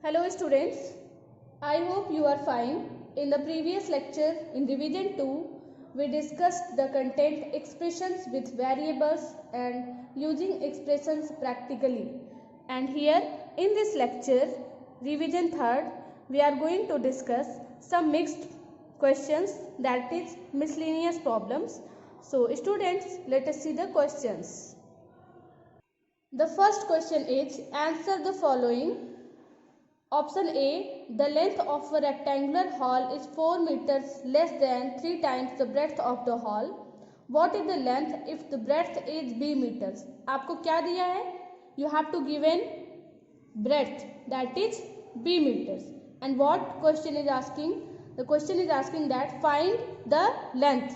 Hello students, I hope you are fine. In the previous lecture in revision 2, we discussed the content expressions with variables and using expressions practically. And here in this lecture, revision 3rd, we are going to discuss some mixed questions, that is miscellaneous problems. So students, let us see the questions. The first question is, answer the following. Option A, the length of a rectangular hall is 4 meters less than 3 times the breadth of the hall. What is the length if the breadth is b meters? आपको क्या दिया है? You have to given breadth, that is b meters. And what question is asking? The question is asking that find the length.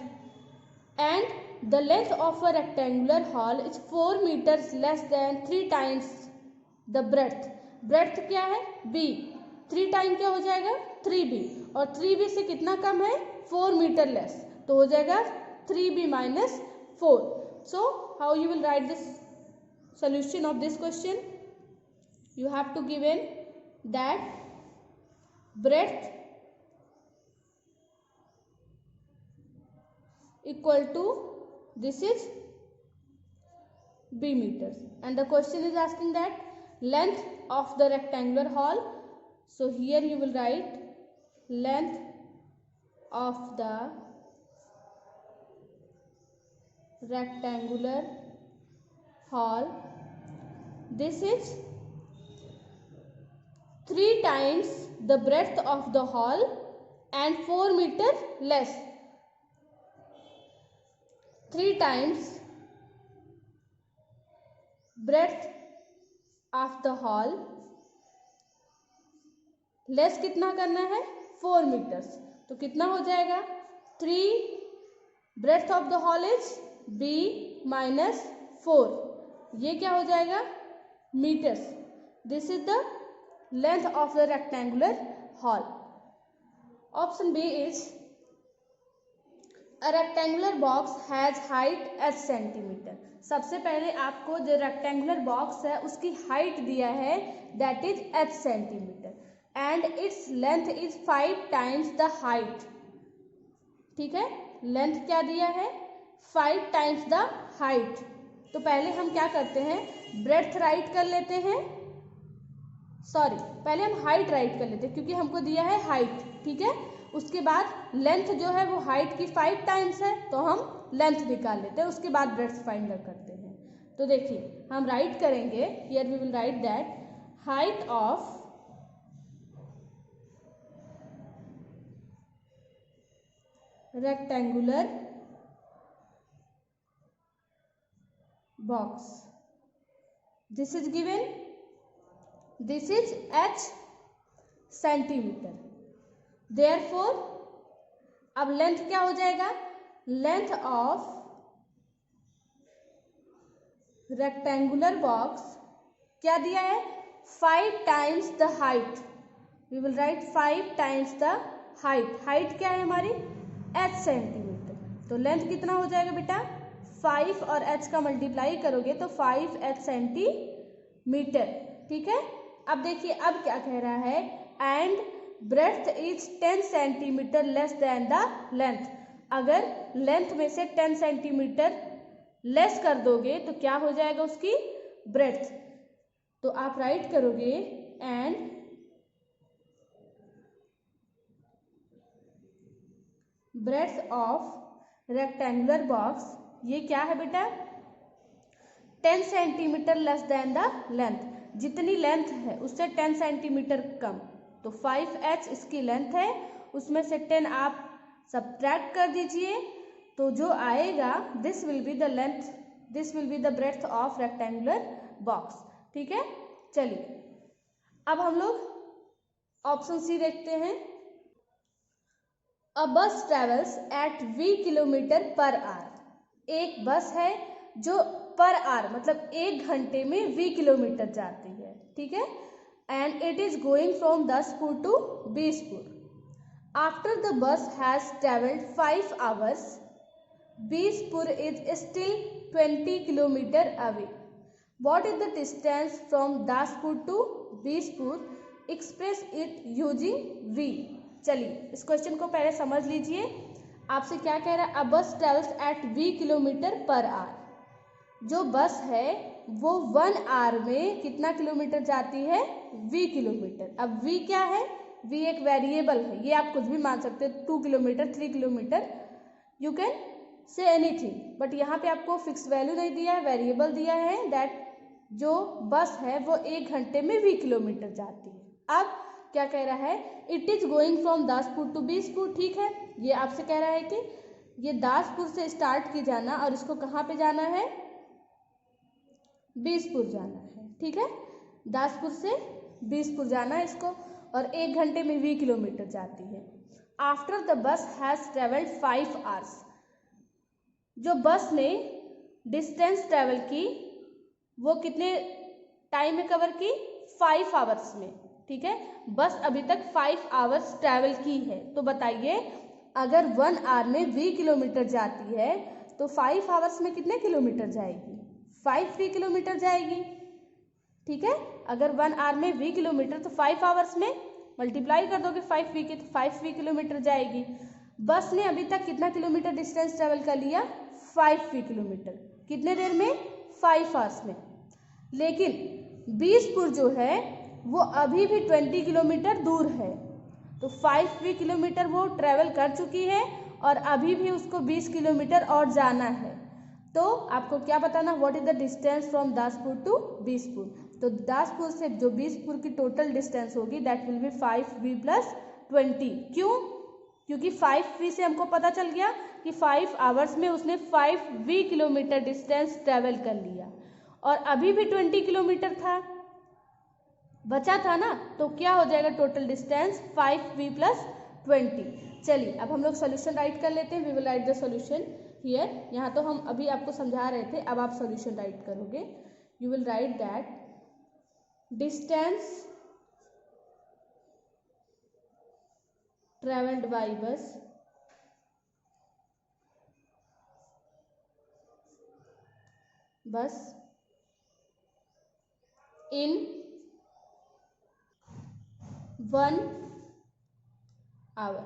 And the length of a rectangular hall is 4 meters less than 3 times the breadth. Breath क्या है? b. 3 time क्या हो जाएगा? 3b. और 3b से कितना कम है? 4 metre less. तो हो जाएगा 3b minus 4. So how you will write this solution of this question? You have to given that breadth equal to, this is b meters, and the question is asking that length of the rectangular hall. So here you will write length of the rectangular hall. This is 3 times the breadth of the hall and 4 meter less. 3 times breadth of the hall, less कितना करना है? 4 metres. तो कितना हो जाएगा? 3 breadth of the hall is b minus 4. ये क्या हो जाएगा? Metres. This is the length of the rectangular hall. Option B is a rectangular box has height h centimetre. सबसे पहले आपको जो रेक्टेंगुलर बॉक्स है उसकी हाइट दिया है, that is h centimetre, and its length is 5 times the height. ठीक है, लेंथ क्या दिया है? 5 टाइम्स द हाइट. तो पहले हम क्या करते हैं? ब्रेड्थ राइट कर लेते हैं. सॉरी, पहले हम हाइट राइट कर लेते हैं क्योंकि हमको दिया है हाइट. ठीक है, उसके बाद लेंथ जो है वो हाइट की 5 टाइम्स है, तो हम लेंथ निकाल लेते हैं, उसके बाद ब्रेड्थ फाइंड करते हैं. तो देखिए हम राइट करेंगे, here we will write that height of rectangular box, this is given, this is h centimetre. Therefore अब लेंथ क्या हो जाएगा? लेंथ ऑफ रेक्टेंगुलर बॉक्स क्या दिया है? 5 times the height. We will write 5 times the height. Height क्या है हमारी? h centimetre. तो लेंथ कितना हो जाएगा बेटा? 5 और h का मल्टीप्लाई करोगे तो 5h सेंटीमीटर. ठीक है, अब देखिए अब क्या कह रहा है? And breadth is 10 centimetre less than the length. अगर लेंथ में से 10 सेंटीमीटर लेस कर दोगे तो क्या हो जाएगा उसकी? ब्रेथ. तो आप राइट करोगे and breadth of rectangular box, ये क्या है बेटा? 10 centimetre less than the length. जितनी लेंथ है उससे 10 सेंटीमीटर कम. तो 5h इसकी लेंथ है, उसमें से 10 आप सब्ट्रैक्ट कर दीजिए, तो जो आएगा this will be the length, this will be the breadth of rectangular box. ठीक है, चलिए अब हम लोग ऑप्शन सी देखते हैं. अ बस travels eight v kilometre per hour. एक बस है जो पर आवर मतलब 1 घंटे में v किलोमीटर जाती है. ठीक है, and it is going from Daspur to Bispur. After the bus has travelled 5 hours, Bispur is still 20 km away. What is the distance from Daspur to Bispur express it using V. चलिए इस question को पहले समझ लीजिए। आपसे क्या कह रहा है, अ बस travels eight v kilometre per hour. जो बस है वो 1 आवर में कितना किलोमीटर जाती है, v किलोमीटर। अब v क्या है, v एक वेरिएबल है, ये आप कुछ भी मान सकते हो, 2 kilometre 3 kilometre, you can say anything, but यहाँ पे आपको फिक्स वैल्यू नहीं दिया है, वेरिएबल दिया है दैट जो बस है वो 1 घंटे में v किलोमीटर जाती है। अब क्या कह रहा है, it is going from Daspur to Bispur. ठीक है, ये आपसे कह रहा है कि ये दासपुर से स्टार्ट की जाना और इसको कहाँ पे जाना है, बीसपुर जाना है। ठीक है, दासपुर से बीसपुर जाना है इसको, और 1 घंटे में 20 किलोमीटर जाती है। After the bus has travelled 5 hours. जो बस ने डिस्टेंस ट्रेवल की वो कितने टाइम में कवर की, 5 आवर्स में। ठीक है, बस अभी तक 5 आवर्स ट्रैवल की है। तो बताइए अगर 1 आवर में 20 किलोमीटर जाती है तो 5 आवर्स में कितने किलोमीटर जाएगी, 5 किलोमीटर जाएगी। ठीक है, अगर 1 आवर में 20 किलोमीटर तो 5 आवर्स में मल्टीप्लाई कर दोगे 5 की, तो 5 किलोमीटर जाएगी। बस ने अभी तक कितना किलोमीटर डिस्टेंस ट्रेवल कर लिया, 5 किलोमीटर। कितने देर में, 5 आवर्स में। लेकिन बीसपुर जो है वो अभी भी 20 किलोमीटर दूर है, तो 5 किलोमीटर वो ट्रेवल कर चुकी है और अभी भी उसको 20 किलोमीटर और जाना है। तो आपको क्या बताना, what is the distance from Daspur to Bispur. तो दासपुर से जो बीसपुर की टोटल डिस्टेंस होगी दैट विल बी 5v + 20। क्यों, क्योंकि 5v से हमको पता चल गया कि 5 आवर्स में उसने 5v किलोमीटर डिस्टेंस ट्रेवल कर लिया, और अभी भी 20 किलोमीटर था बचा था ना, तो क्या हो जाएगा टोटल डिस्टेंस 5v + 20। चलिए अब हम लोग सोल्यूशन राइट कर लेते हैं। We will write the solution here. यहाँ तो हम अभी आपको समझा रहे थे, अब आप सोल्यूशन राइट करोगे। You will write that distance travelled by बस in 1 hour,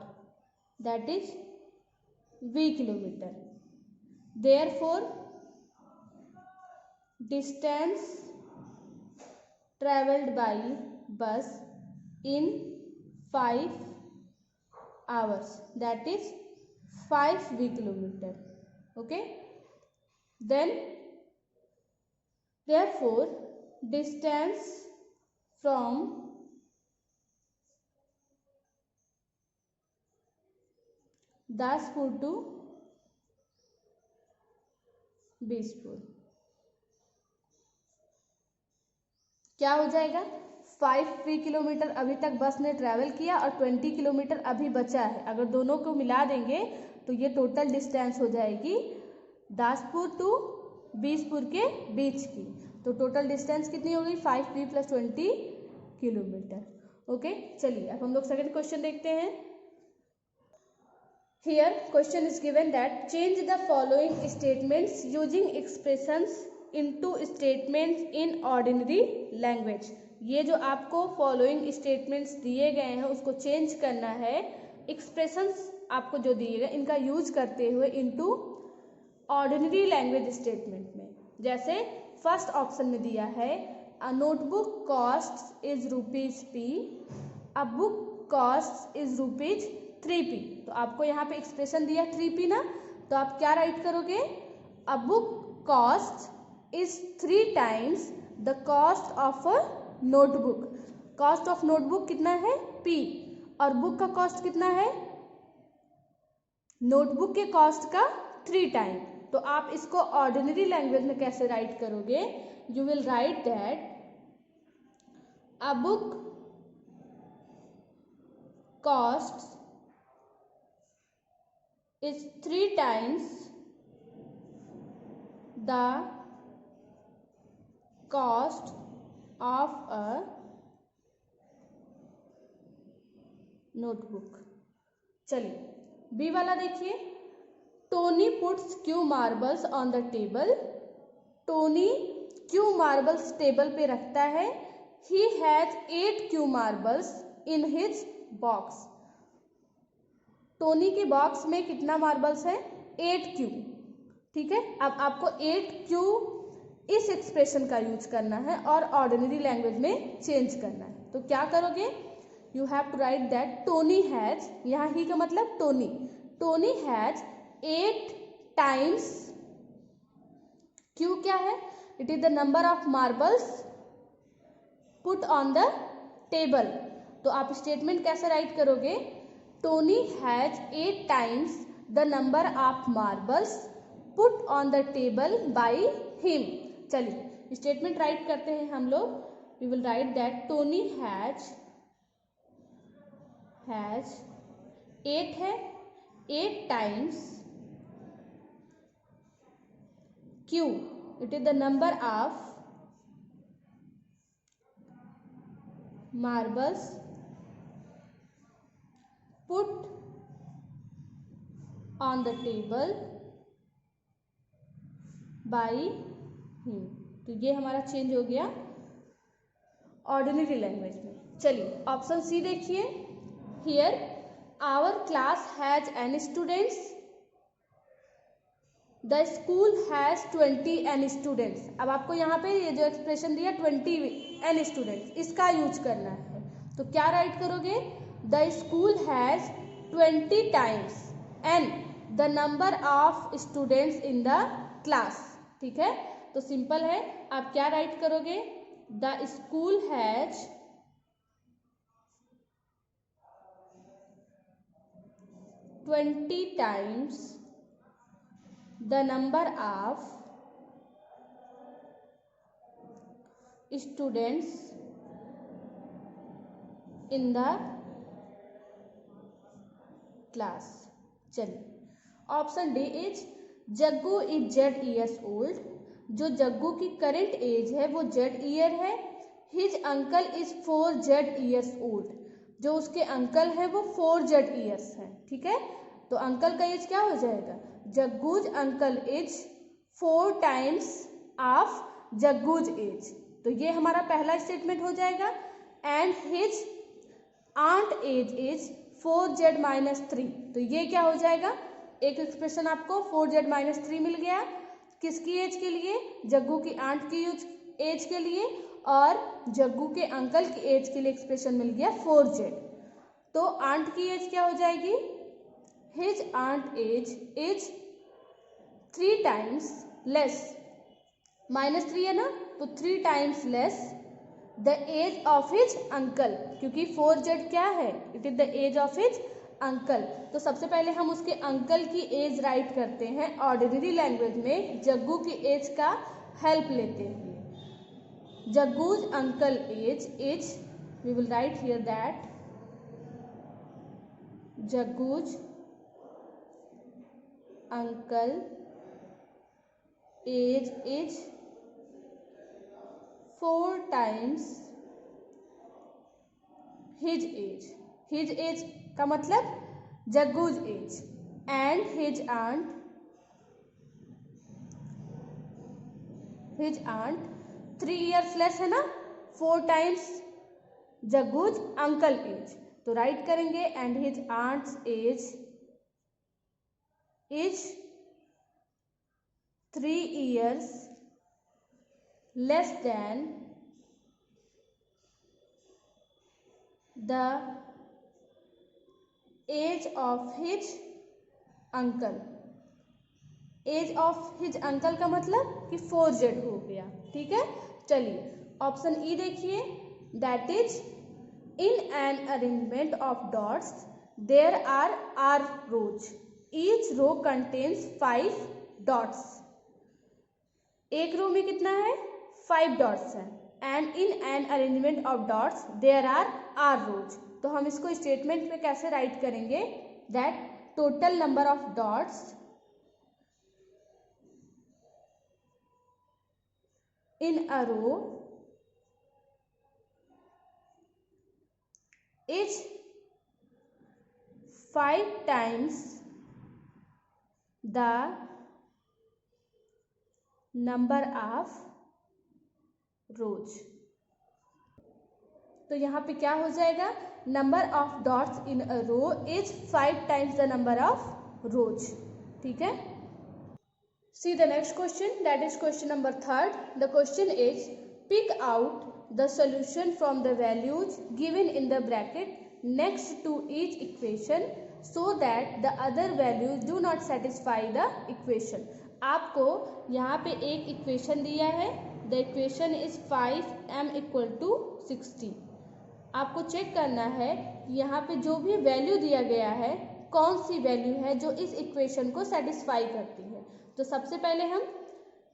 that is v kilometer. Therefore distance traveled by bus in 5 hours, that is 5v kilometer. Okay, then therefore distance from Daspur to Bispur क्या हो जाएगा, 5 kilometre अभी तक बस ने travel किया और 20 किलोमीटर अभी बचा है। अगर दोनों को मिला देंगे तो ये टोटल डिस्टेंस हो जाएगी दासपुर टू बीसपुर के बीच की। तो टोटल डिस्टेंस कितनी हो गई, 5v + 20 किलोमीटर। ओके, चलिए अब हम लोग सेकंड क्वेश्चन देखते हैं। Here question is given that change the following statements using expressions into statements in ordinary language। ये जो आपको following statements दिए गए हैं उसको चेंज करना है, expressions आपको जो दिए गए इनका यूज करते हुए into ordinary language statement में। जैसे फर्स्ट ऑप्शन में दिया है a notebook costs is ₹p, a book costs is ₹3p। तो आपको यहाँ पे एक्सप्रेशन दिया 3p ना, तो आप क्या राइट करोगे, a book cost is 3 times the cost of a notebook. Cost of notebook कितना है, p, और बुक का कॉस्ट कितना है, नोटबुक के कॉस्ट का 3 टाइम। तो आप इसको ऑर्डिनरी लैंग्वेज में कैसे राइट करोगे, you will write that a book cost is 3 times the cost of a notebook। चलिए बी वाला देखिए, Tony puts Q marbles on the table. Tony Q marbles table पे रखता है, he has 8 Q marbles in his box. Tony के box में कितना marbles है? 8 क्यू। ठीक है, अब आपको 8 क्यू इस एक्सप्रेशन का यूज करना है और ऑर्डिनरी लैंग्वेज में चेंज करना है। तो क्या करोगे? You have to write that Tony has, यहाँ ही का मतलब Tony, Tony has 8 times, Q क्या है? It is the number of marbles put on the table. तो आप स्टेटमेंट कैसे राइट करोगे? Tony has 8 times the number of marbles put on the table by him. चलिए स्टेटमेंट राइट करते हैं हम लोग। We will write that Tony has 8 है, 8 times Q, it is the number of marbles put on the table by him। तो ये हमारा change हो गया ऑर्डिनरी लैंग्वेज में। चलिए ऑप्शन सी देखिए। Here our class has N students, the school has 20 N students. अब आपको यहाँ पे ये जो एक्सप्रेशन दिया 20 एन स्टूडेंट्स, इसका यूज करना है। तो क्या राइट करोगे? The school has 20 times N the number of students in the class. ठीक है, तो सिंपल है, आप क्या राइट करोगे? The school has 20 times the number of students in the class। चलिए option D is Jaggu is Z years old. जो जग्गू की करंट एज है वो जेड ईयर है। His uncle is 4 Z years old. जो उसके अंकल है वो 4 जेड ईयर्स है। ठीक है, तो अंकल का एज क्या हो जाएगा? Jaggu's uncle is 4 times of Jaggu's age. तो ये हमारा पहला स्टेटमेंट हो जाएगा। And his aunt age is 4z-3। तो ये क्या हो जाएगा? एक एक्सप्रेशन आपको 4z-3 मिल गया। किसकी एज के लिए? जग्गू की आंट की एज के लिए, और जग्गू के अंकल की एज के लिए एक्सप्रेशन मिल गया 4z। तो आंट की एज क्या हो जाएगी? His aunt age is 3 times less, -3 है ना, तो 3 times less the age of his uncle, क्योंकि 4z क्या है? It is the age of his uncle। तो सबसे पहले हम उसके अंकल की एज राइट करते हैं ऑर्डिनरी लैंग्वेज में, जग्गू की एज का हेल्प लेते हुए। Jaggu's uncle age is, we will write here that Jaggu's uncle age is 4 times his age. His age का मतलब Jaggu's age. And his aunt 3 years less है ना, 4 टाइम्स जग्गूज अंकल एज। तो राइट करेंगे and his aunt's age is 3 years less than the age of his uncle। Age of his uncle का मतलब कि 4z हो गया। ठीक है, चलिए ऑप्शन ई देखिए। That is in an arrangement of dots there are rows, each row contains 5 dots. एक रो में कितना है? 5 डॉट्स है। And in an arrangement of dots there are rows. तो हम इसको स्टेटमेंट में कैसे राइट करेंगे? That total number of dots in a row is 5 times the number of rows। तो यहाँ पे क्या हो जाएगा, number of dots in a row is 5 times the number of rows. ठीक है। See the next question, that is question number 3rd. The question is, pick out the solution from the values given in the bracket next to each equation so that the other values do not satisfy the equation. आपको यहाँ पे एक equation दिया है, the equation is 5m equal to 60. आपको check करना है यहाँ पे जो भी वैल्यू दिया गया है कौन सी वैल्यू है जो इस इक्वेशन को सेटिस्फाई करती है। तो सबसे पहले हम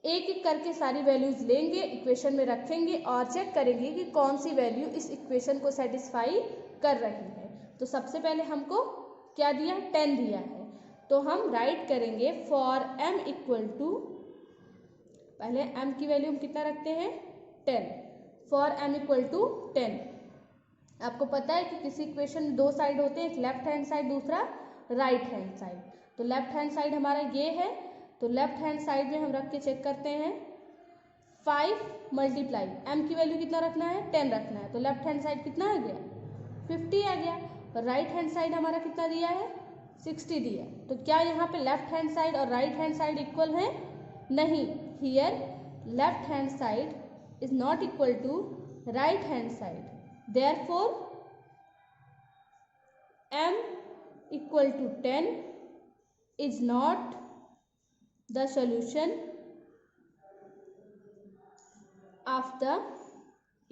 एक एक करके सारी वैल्यूज लेंगे, इक्वेशन में रखेंगे और चेक करेंगे कि कौन सी वैल्यू इस इक्वेशन को सेटिस्फाई कर रही है। तो सबसे पहले हमको क्या दिया, 10 दिया है, तो हम राइट करेंगे फॉर m इक्वल टू, पहले m की वैल्यू हम कितना रखते हैं 10, फॉर m इक्वल टू 10। आपको पता है कि किसी इक्वेशन में दो साइड होते हैं, एक लेफ्ट हैंड साइड दूसरा राइट हैंड साइड। तो लेफ्ट हैंड साइड हमारा ये है, तो लेफ्ट हैंड साइड में हम रख के चेक करते हैं 5 मल्टीप्लाई m की वैल्यू कितना रखना है 10 रखना है, तो लेफ्ट हैंड साइड कितना आ गया 50 आ गया। और राइट हैंड साइड हमारा कितना दिया है 60 दिया। तो क्या यहाँ पे लेफ्ट हैंड साइड और राइट हैंड साइड इक्वल है, नहीं, here left hand side is not equal to right hand side, therefore m equal to 10 is not the solution of the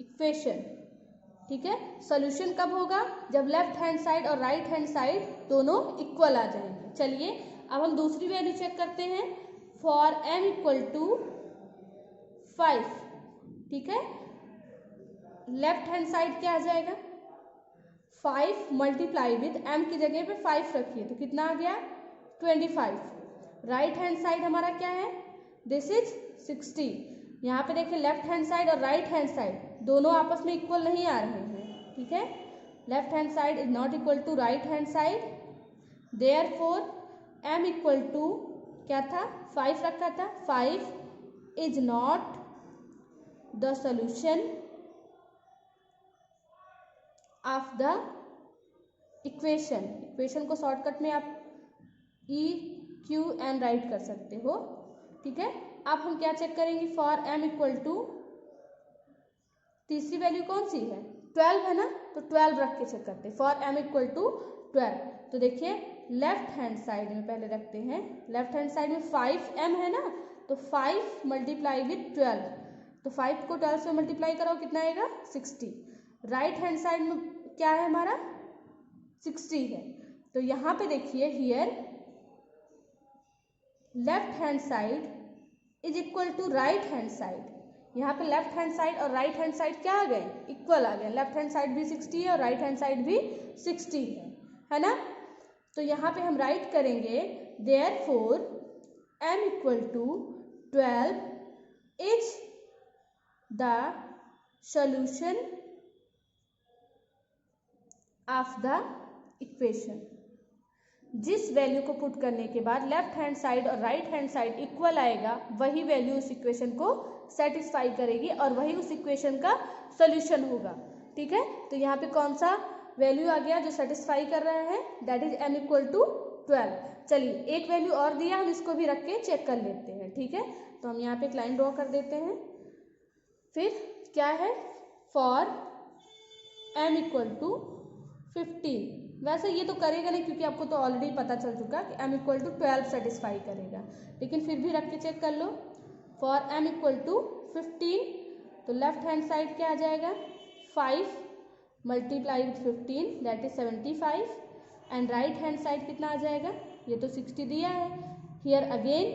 equation। ठीक है, सोल्यूशन कब होगा, जब लेफ्ट हैंड साइड और right hand side दोनों equal आ जाएंगे। चलिए अब हम दूसरी वैल्यू चेक करते हैं, फॉर m इक्वल टू 5। ठीक है, लेफ्ट हैंड साइड क्या आ जाएगा 5 मल्टीप्लाई विद m की जगह पे 5 रखिए तो कितना आ गया 25। राइट हैंड साइड हमारा क्या है, दिस इज 60। यहाँ पे देखिए लेफ्ट हैंड साइड और राइट हैंड साइड दोनों आपस में इक्वल नहीं आ रहे हैं। ठीक है, left hand side is not equal to right hand side, therefore m equal to क्या था 5 रखा था, 5 is not the solution of the equation. Equation को शॉर्टकट में आप ई क्यू एन राइट कर सकते हो। ठीक है, अब हम क्या चेक करेंगे, फॉर m इक्वल टू, तीसरी वैल्यू कौन सी है 12 है ना, तो 12 रख के चेक करते हैं, फॉर m इक्वल टू 12। तो देखिए लेफ्ट हैंड साइड में पहले रखते हैं, लेफ्ट हैंड साइड में 5m है ना, तो 5 मल्टीप्लाई विथ 12, तो 5 को 12 से मल्टीप्लाई करो कितना आएगा 60। राइट हैंड साइड में क्या है हमारा 60 है, तो यहाँ पे देखिए here left hand side is equal to right hand side. यहाँ पे लेफ्ट हैंड साइड और राइट हैंड साइड क्या आ गए इक्वल आ गए, लेफ्ट हैंड साइड भी 60 है और राइट हैंड साइड भी 60 है ना। तो यहाँ पे हम राइट करेंगे therefore m equal to 12 is the solution of the equation. जिस वैल्यू को पुट करने के बाद लेफ्ट हैंड साइड और राइट हैंड साइड इक्वल आएगा वही वैल्यू उस इक्वेशन को सेटिस्फाई करेगी और वही उस इक्वेशन का सोल्यूशन होगा। ठीक है, तो यहाँ पे कौन सा वैल्यू आ गया जो सेटिस्फाई कर रहा है, that is m equal to 12। चलिए एक वैल्यू और दिया, हम इसको भी रख के चेक कर लेते हैं। ठीक है, तो हम यहाँ पे एक लाइन ड्रॉ कर देते हैं, फिर क्या है फॉर m इक्वल टू 15। वैसे ये तो करेगा नहीं क्योंकि आपको तो ऑलरेडी पता चल चुका कि m इक्वल टू 12 सेटिस्फाई करेगा, लेकिन फिर भी रख के चेक कर लो, फॉर m इक्वल टू 15। तो लेफ्ट हैंड साइड क्या आ जाएगा 5 multiply with 15 that is 75, and right hand side कितना आ जाएगा, ये तो 60 दिया है। Here again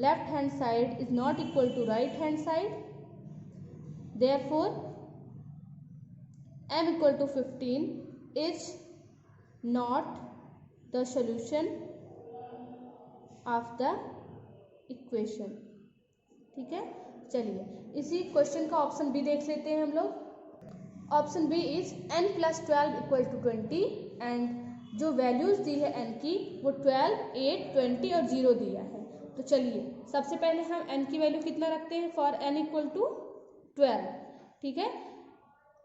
left hand side is not equal to right hand side, therefore m equal to 15 is not the solution of the equation। ठीक है, चलिए इसी क्वेश्चन का ऑप्शन बी देख लेते हैं हम लोग। Option B is n plus 12 equal to 20, and जो वैल्यूज दी है n की वो 12, 8, 20 और 0 दिया है। तो चलिए सबसे पहले हम n की वैल्यू कितना रखते हैं, फॉर n इक्वल टू 12। ठीक है,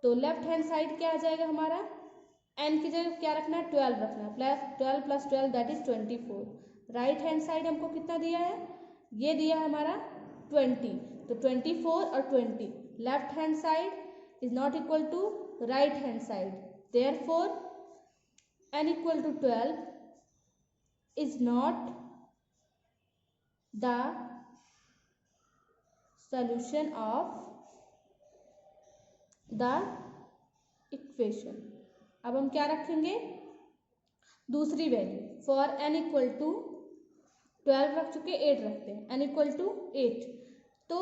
तो लेफ्ट हैंड साइड क्या आ जाएगा हमारा, n की जगह क्या रखना है, 12 रखना है, plus 12 plus 12 that is 24। Right hand side हमको कितना दिया है, ये दिया है हमारा 20, तो 24 और 20 left hand side is not equal to right hand side, therefore n equal to 12 is not the solution of the equation। अब हम क्या रखेंगे, दूसरी value for n equal to 12 रख चुके, 8 रखते हैं, n इक्वल टू 8, तो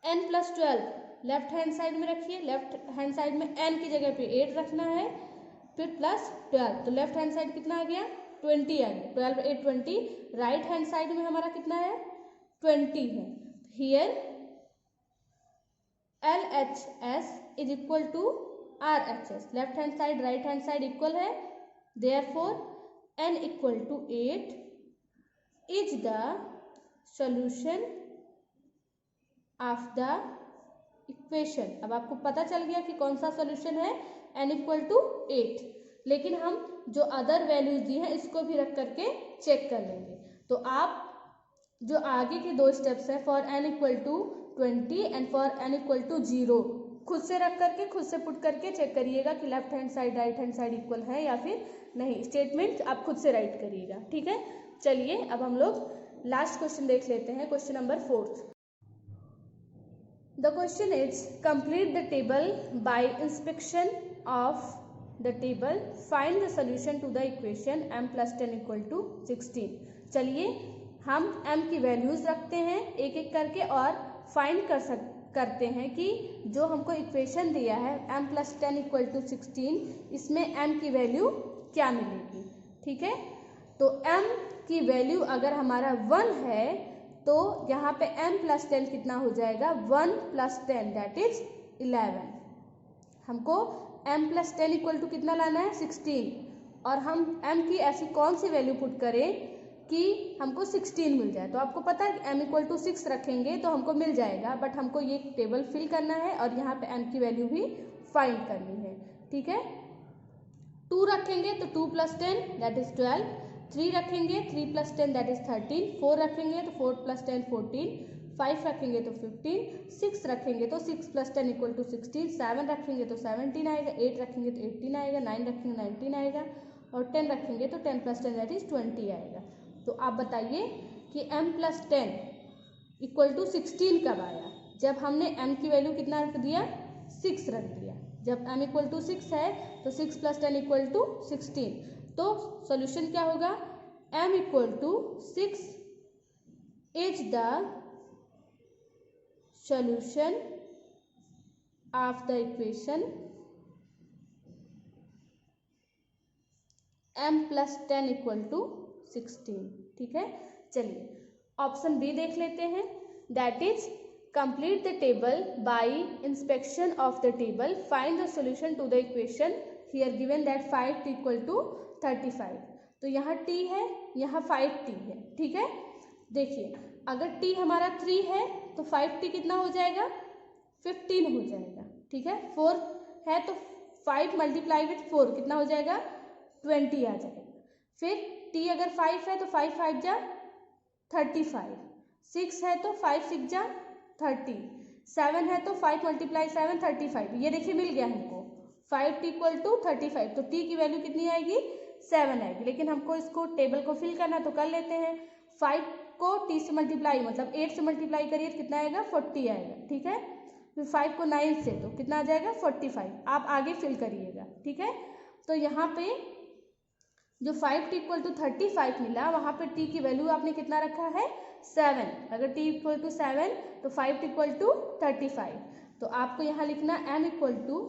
n plus 12 left hand side में रखिए, लेफ्ट हैंड साइड में n की जगह पे 8 रखना है, फिर प्लस 12, तो लेफ्ट हैंड साइड कितना आ गया, 20 आ गया, 12 8 20। राइट हैंड साइड में हमारा कितना है, 20 है। Here LHS is equal to RHS, left hand side right hand side equal है, therefore n equal to 8 is the solution of the equation. अब आपको पता चल गया कि कौन सा सॉल्यूशन है, n इक्वल टू 8, लेकिन हम जो अदर वैल्यूज दी हैं इसको भी रख करके चेक कर लेंगे। तो आप जो आगे के दो स्टेप्स हैं for n equal to 20 and for n equal to 0, खुद से रख करके खुद से पुट करके चेक करिएगा कि left hand side right hand side equal है या फिर नहीं, स्टेटमेंट आप खुद से राइट करिएगा, ठीक है। चलिए अब हम लोग लास्ट क्वेश्चन देख लेते हैं, question number 4। The question is complete the table by inspection of the table, find the solution to the equation m plus 10 equal to 16। चलिए हम m की वैल्यूज रखते हैं एक एक करके और फाइंड करते हैं कि जो हमको इक्वेशन दिया है m प्लस 10 इक्वल टू 16, इसमें m की वैल्यू क्या मिलेगी, ठीक है। तो m की वैल्यू अगर हमारा 1 है तो यहाँ पे m प्लस 10 कितना हो जाएगा, 1 प्लस 10 दैट इज 11। हमको m प्लस 10 इक्वल टू कितना लाना है, 16, और हम m की ऐसी कौन सी वैल्यू पुट करें कि हमको 16 मिल जाए। तो आपको पता है कि m इक्वल टू 6 रखेंगे तो हमको मिल जाएगा, बट हमको ये टेबल फिल करना है और यहाँ पे m की वैल्यू भी फाइंड करनी है, ठीक है। 2 रखेंगे तो 2 प्लस 10 दैट इज 12, 3 रखेंगे 3 प्लस 10 दैट इज 13, 4 रखेंगे तो 4 प्लस 10 14, 5 रखेंगे तो 15, 6 रखेंगे तो 6 प्लस 10 इक्वल टू 16, 7 रखेंगे तो 17 आएगा, 8 रखेंगे तो 18 आएगा, 9 रखेंगे 19 आएगा, और 10 रखेंगे तो 10 प्लस 10 दैट इज 20 आएगा। तो आप बताइए कि m प्लस 10 इक्वल टू 16 कब आया, जब हमने m की वैल्यू कितना रख दिया, 6 रख दिया। जब m इक्वल टू 6 है तो 6 प्लस 10 इक्वल टू 16, तो सॉल्यूशन क्या होगा, m equal to 6 is the solution of the equation m plus 10 equal to 16, ठीक है। चलिए ऑप्शन बी देख लेते हैं, that is complete the table by inspection of the table, find the solution to the equation here given that 5t equal to 35। तो यहाँ t है, यहाँ 5t है, ठीक है। देखिए अगर t हमारा 3 है तो 5t कितना हो जाएगा, 15 हो जाएगा, ठीक है। 4 है तो 5 मल्टीप्लाई विथ 4 कितना हो जाएगा, 20 आ जाएगा। फिर t अगर 5 है तो 5 5 जा 35, 6 है तो 5 6 जा 30, 7 है तो 5 मल्टीप्लाई 7 35, ये देखिए मिल गया हमको 5t इक्वल टू 35। तो t की वैल्यू कितनी आएगी, 7 आएगी, लेकिन हमको इसको टेबल को फिल करना तो कर लेते हैं। 5 को t से मल्टीप्लाई मतलब 8 से मल्टीप्लाई करिए तो कितना आएगा, 40 आएगा, ठीक है। फिर 5 को 9 से तो कितना आ जाएगा, 45। आप आगे फिल करिएगा, ठीक है। तो यहाँ पे जो 5t इक्वल टू 35 मिला, वहाँ पे t की वैल्यू आपने कितना रखा है, 7। अगर t इक्वल टू 7 तो 5t इक्वल टू 35। तो आपको यहाँ लिखना m इक्वल टू